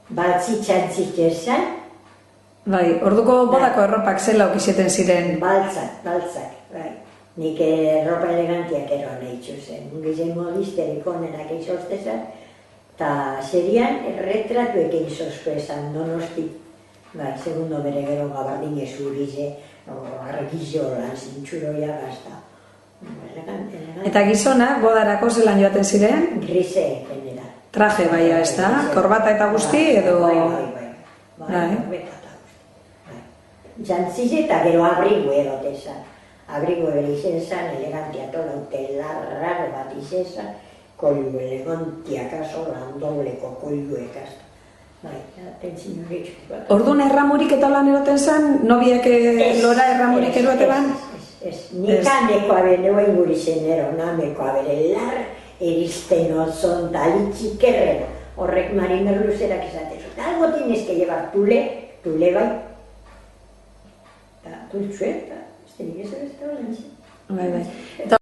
Baltzi txantzik esan. Bai, orduko bodako erropak zela okizeten ziren? Baltzak, bai. Nik erropa elegantiak eroan egitzu zen. Gizen modisterik onenak izostezan, eta serian retratuek egizozko esan Donosti. Bai, segundo bere gero gabardin ezurize, argizio lan zintxuroia gazta. Eta gizonak bodarako zelan joaten ziren? Grise, genera. Traje baia, ez da? Korbata eta guzti edo... Bai. Jantzize eta gero abrigu erotezan. Abrigu ere izen zan, elegantia tola utelarraro bat izen zan, kollu elegantiak aso, landobleko kolluek azta. Bai, atentzin horretxuk bat. Orduan erramurik eta lan eroten zan? Nobiak lora erramurik erote ban? Ez, nik anekoa bere oinguri zenero, namekoa bere lar, eristen otzon, talitzik errero. Horrek Marimer luzerak esatezu. Algo tienes que llevar, tule bai. Eta tultxue, eta ez tenik ez da lan zen. Bai.